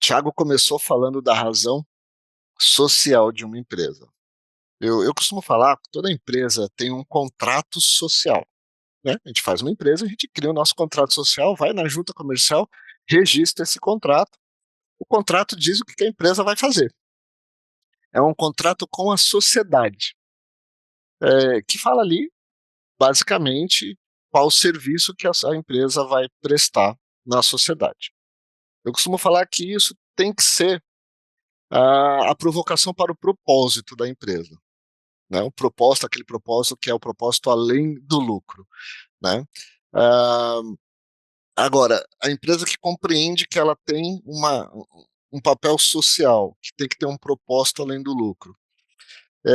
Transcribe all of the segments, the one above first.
Tiago começou falando da razão social de uma empresa. Eu costumo falar que toda empresa tem um contrato social, né? A gente faz uma empresa, a gente cria o nosso contrato social, vai na junta comercial, registra esse contrato. O contrato diz o que a empresa vai fazer. É um contrato com a sociedade, que fala ali, basicamente, qual o serviço que essa empresa vai prestar na sociedade. Eu costumo falar que isso tem que ser a provocação para o propósito da empresa, né? O propósito, aquele propósito que é o propósito além do lucro, né? Ah, Agora, a empresa que compreende que ela tem um papel social, que tem que ter um propósito além do lucro. É,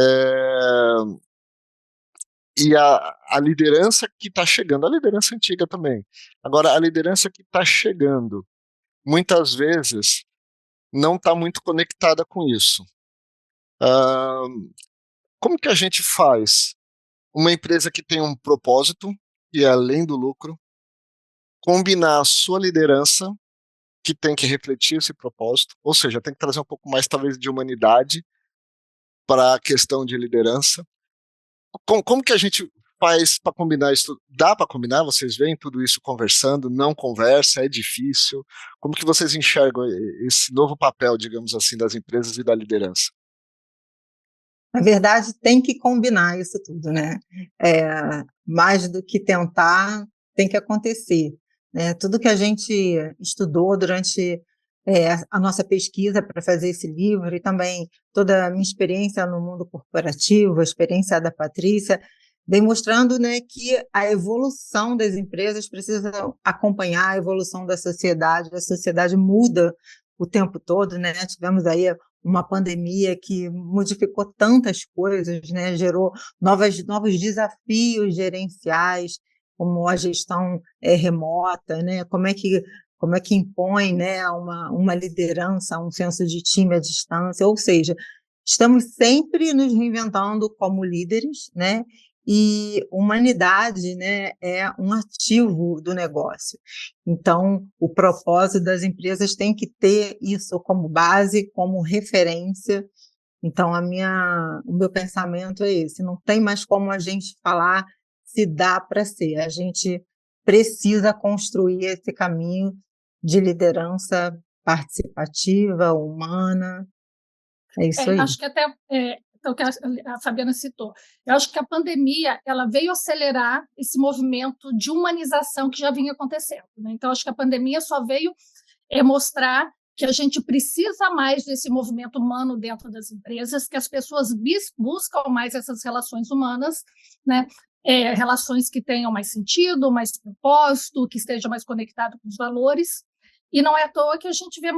e a liderança que está chegando, a liderança antiga também. Agora, a liderança que está chegando, muitas vezes, não está muito conectada com isso. Ah, como que a gente faz uma empresa que tem um propósito, e é além do lucro, combinar a sua liderança, que tem que refletir esse propósito, ou seja, tem que trazer um pouco mais, talvez, de humanidade para a questão de liderança. Como que a gente faz para combinar isso? Dá para combinar? Vocês veem tudo isso conversando? Não conversa? É difícil? Como que vocês enxergam esse novo papel, digamos assim, das empresas e da liderança? Na verdade, tem que combinar isso tudo, né? Mais do que tentar, tem que acontecer, né? Tudo que a gente estudou durante a nossa pesquisa para fazer esse livro e também toda a minha experiência no mundo corporativo, a experiência da Patrícia, vem mostrando, né, que a evolução das empresas precisa acompanhar a evolução da sociedade. A sociedade muda o tempo todo, né? Tivemos aí uma pandemia que modificou tantas coisas, né? Gerou novos desafios gerenciais, como a gestão remota, né? Como é que impõe, né, uma liderança, um senso de time à distância, ou seja, estamos sempre nos reinventando como líderes, né? E humanidade, né, é um ativo do negócio. Então, o propósito das empresas tem que ter isso como base, como referência. Então, o meu pensamento é esse: não tem mais como a gente falar se dá para ser. A gente precisa construir esse caminho de liderança participativa, humana. É isso aí. Acho que até então, que a Fabiana citou. Eu acho que a pandemia ela veio acelerar esse movimento de humanização que já vinha acontecendo, né? Então, acho que a pandemia só veio mostrar que a gente precisa mais desse movimento humano dentro das empresas, que as pessoas buscam mais essas relações humanas, né? Relações que tenham mais sentido, mais propósito, que estejam mais conectadas com os valores. E não é à toa que a gente vê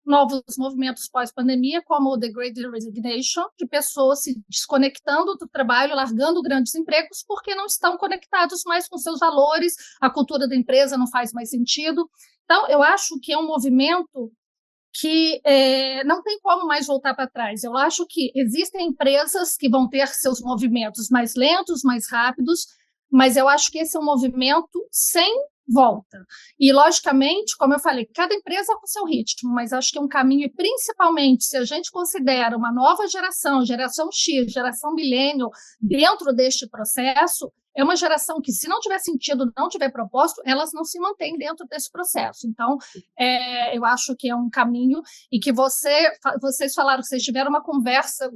novos movimentos pós-pandemia, como o The Great Resignation, de pessoas se desconectando do trabalho, largando grandes empregos, porque não estão conectados mais com seus valores, a cultura da empresa não faz mais sentido. Então, eu acho que é um movimento que não tem como mais voltar para trás. Eu acho que existem empresas que vão ter seus movimentos mais lentos, mais rápidos, mas eu acho que esse é um movimento sem volta. E, logicamente, como eu falei, cada empresa com seu ritmo, mas acho que é um caminho, e principalmente se a gente considera uma nova geração, geração X, geração milênio, dentro deste processo, é uma geração que, se não tiver sentido, não tiver propósito, elas não se mantêm dentro desse processo. Então, eu acho que é um caminho e que vocês falaram, vocês tiveram uma conversa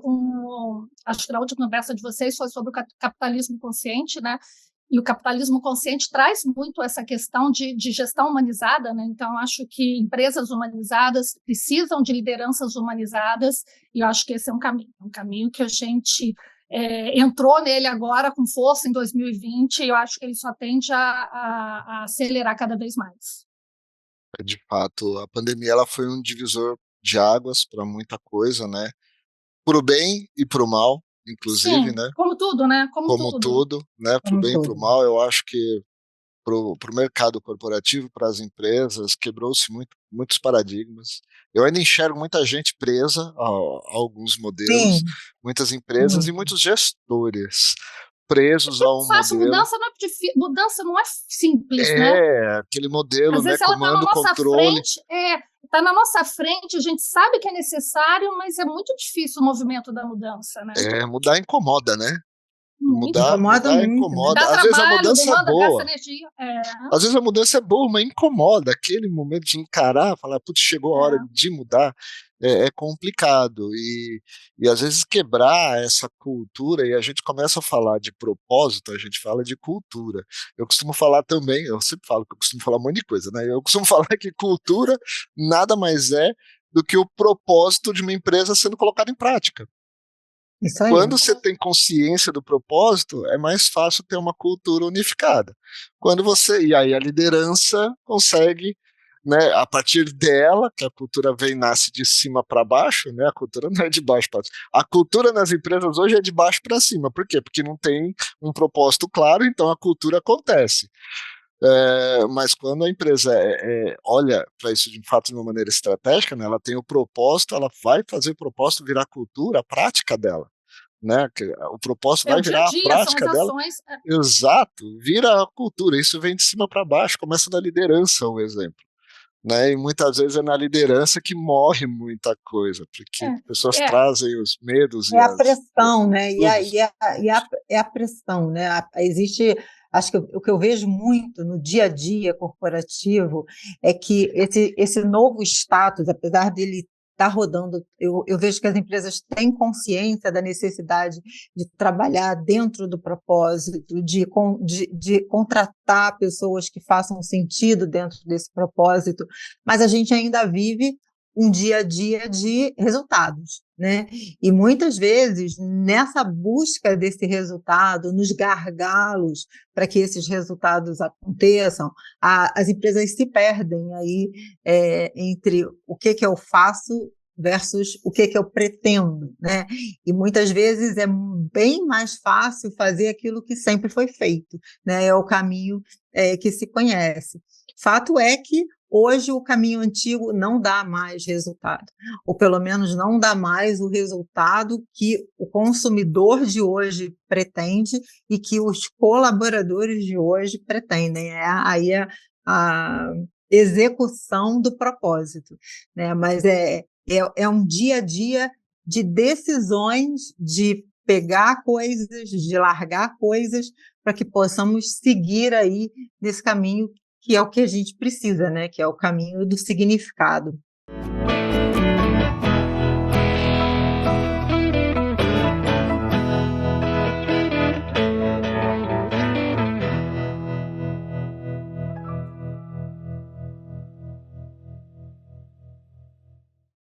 acho que a última conversa de vocês foi sobre o capitalismo consciente, né? E o capitalismo consciente traz muito essa questão de gestão humanizada, né? Então, acho que empresas humanizadas precisam de lideranças humanizadas, e eu acho que esse é um caminho que a gente entrou nele agora com força em 2020, e eu acho que ele só tende a acelerar cada vez mais. De fato, a pandemia ela foi um divisor de águas para muita coisa, né? Para o bem e para o mal, inclusive, Sim, né? como tudo, né? Como tudo, né? Para o Como bem e para o todo. mal, eu acho que para o mercado corporativo, para as empresas, quebrou-se muitos paradigmas. Eu ainda enxergo muita gente presa a alguns modelos, Sim, muitas empresas e muito. muitos gestores presos a um Fácil, modelo. mudança não é simples, né? É, aquele modelo, Às né? vezes ela está na Comando, nossa controle. frente, está na nossa frente, a gente sabe que é necessário, mas é muito difícil o movimento da mudança, né? Mudar incomoda, né? Muito. Incomoda Mudar muito, né? incomoda. Dá Às vezes a trabalho, mudança é demanda, gasta boa. energia. Às vezes a mudança é boa, mas incomoda. Aquele momento de encarar, falar, putz, chegou a hora de mudar, é complicado. E às vezes quebrar essa cultura, e a gente começa a falar de propósito, a gente fala de cultura. Eu costumo falar também, eu sempre falo que eu costumo falar um monte de coisa, né? Eu costumo falar que cultura nada mais é do que o propósito de uma empresa sendo colocado em prática. Isso aí. Quando você tem consciência do propósito, é mais fácil ter uma cultura unificada. E aí a liderança consegue, né, a partir dela, que a cultura nasce de cima para baixo, né, a cultura não é de baixo para cima. A cultura nas empresas hoje é de baixo para cima. Por quê? Porque não tem um propósito claro, então a cultura acontece. Mas quando a empresa olha para isso de fato de uma maneira estratégica, né, ela tem o propósito, ela vai fazer o propósito virar cultura, a prática dela. Né? O propósito É vai o dia a virar a dia, são as prática dela. ações. Exato, vira a cultura. Isso vem de cima para baixo, começa da liderança, o exemplo. Né? E muitas vezes é na liderança que morre muita coisa, porque as pessoas trazem os medos É a pressão, né? E a pressão, né? Existe, acho que o que eu vejo muito no dia a dia corporativo é que esse novo status, apesar dele estar rodando, eu vejo que as empresas têm consciência da necessidade de trabalhar dentro do propósito, de contratar pessoas que façam sentido dentro desse propósito, mas a gente ainda vive um dia a dia de resultados, né? E muitas vezes, nessa busca desse resultado, nos gargalos para que esses resultados aconteçam, as empresas se perdem aí entre o que eu faço versus o que eu pretendo, né? E muitas vezes é bem mais fácil fazer aquilo que sempre foi feito, né? É o caminho que se conhece. Fato é que hoje o caminho antigo não dá mais resultado, ou pelo menos não dá mais o resultado que o consumidor de hoje pretende e que os colaboradores de hoje pretendem. Aí a execução do propósito, né? Mas é um dia a dia de decisões, de pegar coisas, de largar coisas, para que possamos seguir aí nesse caminho que é o que a gente precisa, né? Que é o caminho do significado.